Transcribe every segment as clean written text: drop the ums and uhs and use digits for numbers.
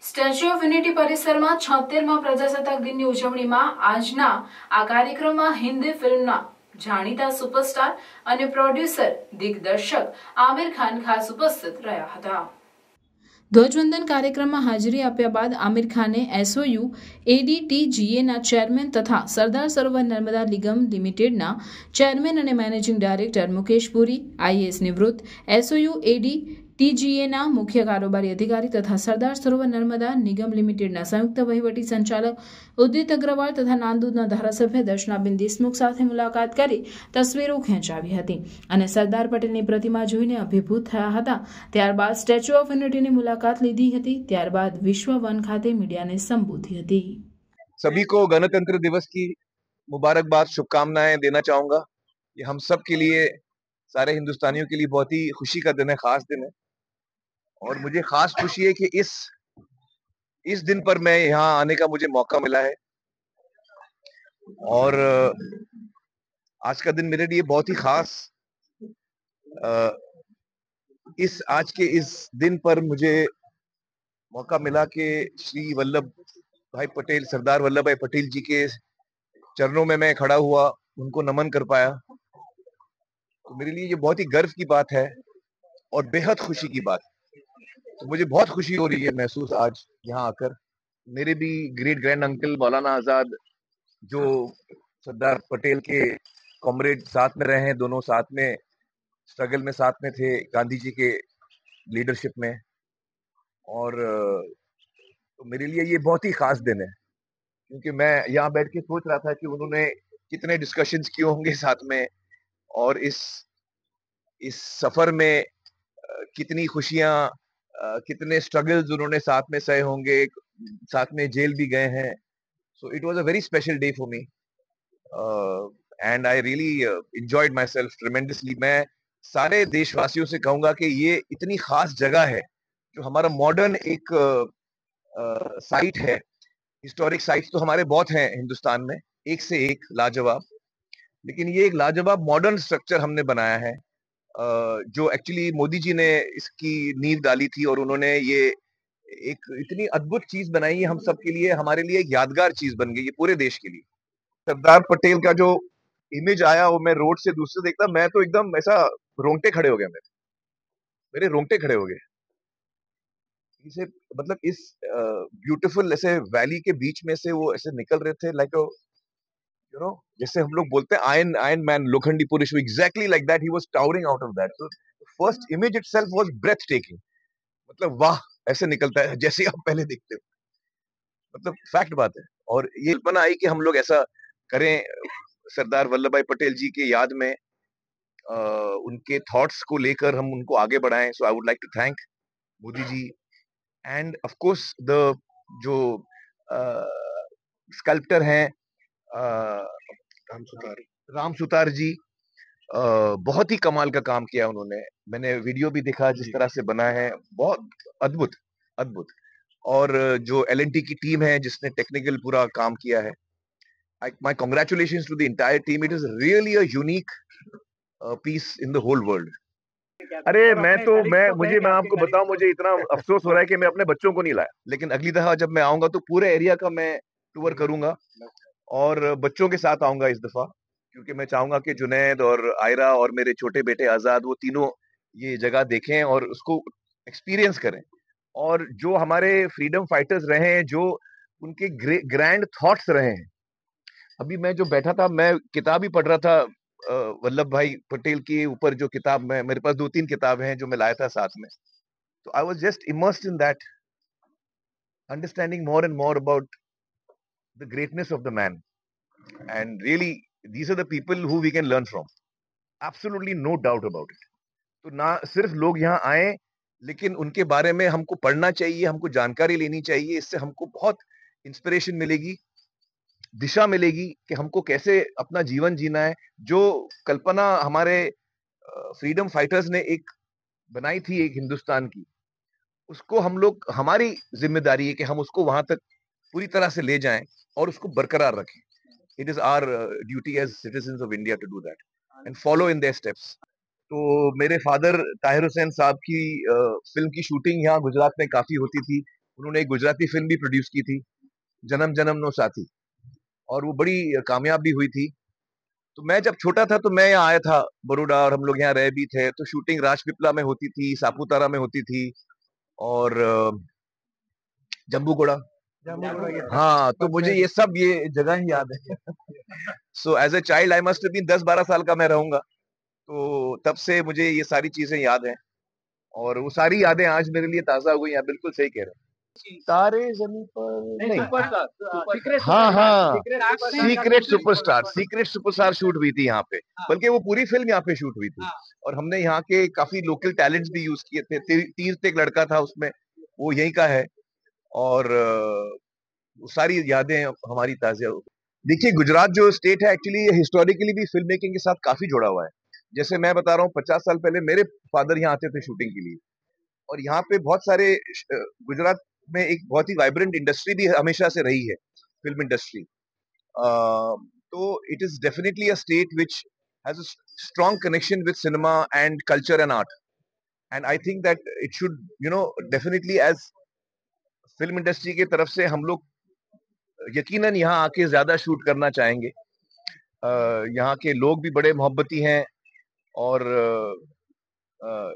Statue of unity પરિસરમાં 76મા પ્રજાસત્તાક દિનની ઉજવણીમાં આજના આ કાર્યક્રમમાં હિન્દી ફિલ્મના જાણીતા સુપરસ્ટાર અને પ્રોડ્યુસર દિગ્દર્શક આમિર ખાન ખાસ ઉપસ્થિત રહ્યા હતા। ધ્વજવંદન કાર્યક્રમમાં હાજરી આપ્યા બાદ આમિર ખાને એસઓયુ એડીટીજીએના ચેરમેન તથા સરદાર સરોવર નર્મદા નિગમ લિમિટેડના ચેરમેન અને મેનેજિંગ ડાયરેક્ટર મુકેશ પુરી, આઈએએસ નિવૃત્ત, એસઓયુ એડીટીજીએના મુખ્ય કારોબારી અધિકારી તથા સરદાર સરોવર નર્મદા નિગમ લિમિટેડના સંયુક્ત વહીવટી સંચાલક ઉદિત અગ્રવાલ તથા નાંદોદના ધારાસભ્ય દર્શનાબેન દેશમુખ સાથે મુલાકાત કરી તસવીરો ખેંચાવી હતી અને સરદાર પટેલની પ્રતિમા જોઈને અભિભૂત થયા હતા। ત્યારબાદ સ્ટેચ્યુ ઓફ યુનિટીની मुलाकात लीधी थी। त्यारबाद विश्व वन खाते मीडिया ने संबोधी थी। सभी को गणतंत्र दिवस की मुबारकबाद, शुभकामनाएं देना चाहूंगा। ये हम सब के लिए, सारे हिंदुस्तानियों के लिए बहुत ही खुशी का दिन है, खास दिन है। और मुझे खास खुशी है कि इस दिन पर मैं यहाँ आने का मुझे मौका मिला है। और आज का दिन मेरे लिए बहुत ही खास, आज के इस दिन पर मुझे मौका मिला कि श्री वल्लभ भाई पटेल, सरदार वल्लभ भाई पटेल जी के चरणों में मैं खड़ा हुआ, उनको नमन कर पाया। तो मेरे लिए ये बहुत ही गर्व की बात है और बेहद खुशी की बात। तो मुझे बहुत खुशी हो रही है महसूस आज यहाँ आकर। मेरे भी great grand uncle Maulana Azad, जो सरदार पटेल के कॉमरेड साथ में रहे हैं, दोनों साथ में स्ट्रगल में साथ में थे, गांधी जी के लीडरशिप में। और तो मेरे लिए ये बहुत ही खास दिन है, क्योंकि मैं यहाँ बैठ के सोच रहा था कि उन्होंने कितने डिस्कशंस किए होंगे साथ में, और इस सफर में कितनी खुशियां, कितने स्ट्रगल्स उन्होंने साथ में सहे होंगे, साथ में जेल भी गए हैं। So it was a very special day for me and I really enjoyed my self tremendously. मैं सारे देशवासियों से कहूंगा कि ये इतनी खास जगह है, जो हमारा मॉडर्न एक साइट है। हिस्टोरिक साइट्स तो हमारे बहुत हैं हिंदुस्तान में, एक से एक लाजवाब, लेकिन ये एक लाजवाब मॉडर्न स्ट्रक्चर हमने बनाया है, जो एक्चुअली मोदी जी ने इसकी नींव डाली थी, और उन्होंने ये एक इतनी अद्भुत चीज बनाई है हम सब के लिए, हमारे लिए एक यादगार चीज बन गई है पूरे देश के लिए। सरदार पटेल का जो इमेज आया, वो मैं रोड से दूसरे देखता, मैं तो एकदम ऐसा रोंगटे खड़े हो गए, मेरे रोंगटे खड़े हो गए। इसे मतलब इस ब्यूटीफुल ऐसे वैली के बीच में से वो ऐसे निकल रहे थे, लाइक जैसे हम लोग बोलते हैं आयरन मैन, लोखंडी पुरुष, exactly like that he was towering out of that. So first image itself was breath taking, मतलब वाह, ऐसे निकलता है जैसे आप पहले देखते हो, मतलब फैक्ट बात है। और ये कल्पना आई कि हम लोग ऐसा करें, सरदार वल्लभ भाई पटेल जी के याद में उनके थॉट्स को लेकर हम उनको आगे बढ़ाएं। So I would like to thank Modi ji and of course the जो स्कल्प्टर हैं राम सुतार जी, बहुत ही कमाल का काम किया उन्होंने। मैंने वीडियो भी देखा जिस तरह से बना है, बहुत अद्भुत अद्भुत। और जो एलएनटी की टीम है जिसने टेक्निकल पूरा काम किया है, my congratulations to the entire team. It is really a unique piece in the whole world. अरे मैं आपको बताऊं, मुझे इतना अफसोस हो रहा है कि मैं अपने बच्चों को नहीं लाया, लेकिन अगली दफा जब मैं आऊंगा तो पूरे एरिया का मैं टूर करूंगा, और बच्चों के साथ आऊंगा इस दफा, क्योंकि मैं चाहूंगा कि जुनैद और आयरा और मेरे छोटे बेटे आजाद, वो तीनों ये जगह देखें और उसको एक्सपीरियंस करें। और जो हमारे फ्रीडम फाइटर्स रहे हैं, जो उनके ग्रैंड थॉट्स रहे हैं। अभी मैं जो बैठा था, मैं किताब ही पढ़ रहा था वल्लभ भाई पटेल के ऊपर, जो किताब मेरे पास 2-3 किताब हैं जो मैं लाया था साथ में। तो I was just immersed in that, understanding more and more about the greatness of the man, and really these are the people who we can learn from, absolutely no doubt about it. तो ना सिर्फ लोग यहाँ आए, लेकिन उनके बारे में हमको पढ़ना चाहिए, हमको जानकारी लेनी चाहिए। इससे हमको बहुत इंस्पिरेशन मिलेगी, दिशा मिलेगी कि हमको कैसे अपना जीवन जीना है। जो कल्पना हमारे फ्रीडम फाइटर्स ने एक बनाई थी एक हिंदुस्तान की, उसको हम लोग, हमारी जिम्मेदारी है कि हम उसको वहां तक पूरी तरह से ले जाएं और उसको बरकरार रखें। It is our duty as citizens of India to do that and follow in their steps. तो मेरे फादर ताहिर हुसैन साहब की फिल्म की शूटिंग यहाँ गुजरात में काफी होती थी। उन्होंने एक गुजराती फिल्म भी प्रोड्यूस की थी, जन्म जन्म नो साथी, और वो बड़ी कामयाब भी हुई थी। तो मैं जब छोटा था तो मैं यहाँ आया था बड़ौदा, और हम लोग यहाँ रह भी थे। तो शूटिंग राजपीपला में होती थी, सापुतारा में होती थी, और जम्बूगोड़ा। हाँ, तो मुझे ये सब ये जगह ही याद है। So as a child I must been 10-12 साल का मैं रहूंगा, तो तब से मुझे ये सारी चीजें याद हैं, और वो सारी यादें आज मेरे लिए ताजा हो गई हैं। बिल्कुल सही कह रहे हैं। तारे जमीन पर नहीं, हाँ, सीक्रेट सुपरस्टार शूट हुई थी यहाँ पे, बल्कि वो पूरी फिल्म यहाँ पे शूट हुई थी, और हमने यहाँ के काफी लोकल टैलेंट्स भी यूज किए थे। तीर्थ एक लड़का था उसमें, वो यहीं का है, और वो सारी यादें हमारी ताजा हो। देखिए, गुजरात जो स्टेट है एक्चुअली हिस्टोरिकली भी फिल्म मेकिंग के साथ काफी जुड़ा हुआ है। जैसे मैं बता रहा हूँ, 50 साल पहले मेरे फादर यहाँ आते थे शूटिंग के लिए, और यहाँ पे बहुत सारे गुजरात में एक बहुत ही वाइब्रेंट इंडस्ट्री भी हमेशा से रही है, फिल्म इंडस्ट्री। तो it is definitely a state which has a strong connection with cinema and culture and art, and I think that it should definitely as film industry की तरफ से हम लोग यकीनन यहाँ आके ज्यादा शूट करना चाहेंगे। यहाँ के लोग भी बड़े मोहब्बती हैं, और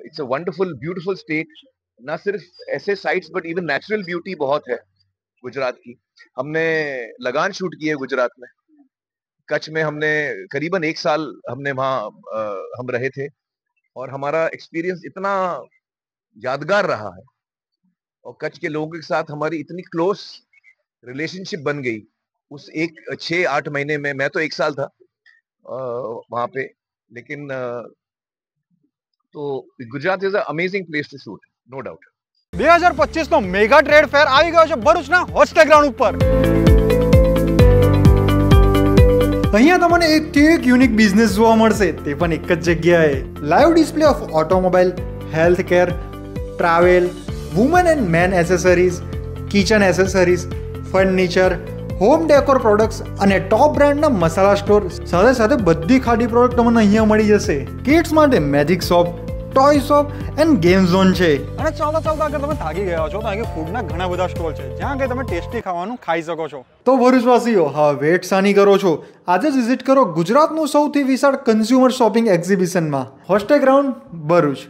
it's a wonderful beautiful state. ना सिर्फ ऐसे sites but even natural beauty बहुत है गुजरात की। हमने लगान शूट की है गुजरात में, कच्छ में हमने करीबन 1 साल हमने वहाँ हम रहे थे, और हमारा एक्सपीरियंस इतना यादगार रहा है, और कच्छ के लोगों के साथ हमारी इतनी क्लोज रिलेशनशिप बन गई उस 6-8 महीने में। मैं तो 1 साल था वहां पे, लेकिन तो Gujarat is a amazing place to shoot, no doubt. 2025 નો મેગા ટ્રેડ ફેર આવી ગયો છે ભરૂચના હોસ્ટેલ ગ્રાઉન્ડ ઉપર। અહીંયા તમને એક યુનિક બિઝનેસ જોવા મળશે, તે પણ એક જ જગ્યાએ। Live display of automobile, health care, travel, woman and men accessories, kitchen accessories, furniture, home decor products અને ટોપ બ્રાન્ડના મસાલા સ્ટોર, સાથે સાથે બધી ખાડી પ્રોડક્ટ તમને અહીંયા મળી જશે। કિડ્સ માટે magic shop, toy shop end game zone છે। અને ચાલતા ચાલતા અગર તમે થાકી ગયા છો તો અહીં ફૂડના ઘણા બધા સ્ટોલ છે, જ્યાં કે તમે ટેસ્ટી ખાવાનું ખાઈ શકો છો। તો ભરૂચવાસીઓ, હા વેટ સાની કરો છો, આજે જ વિઝિટ કરો ગુજરાતનું સૌથી વિશાળ કન્ઝ્યુમર શોપિંગ એક્ઝિબિશનમાં, હોસ્ટેલ ગ્રાઉન્ડ ભરૂચ।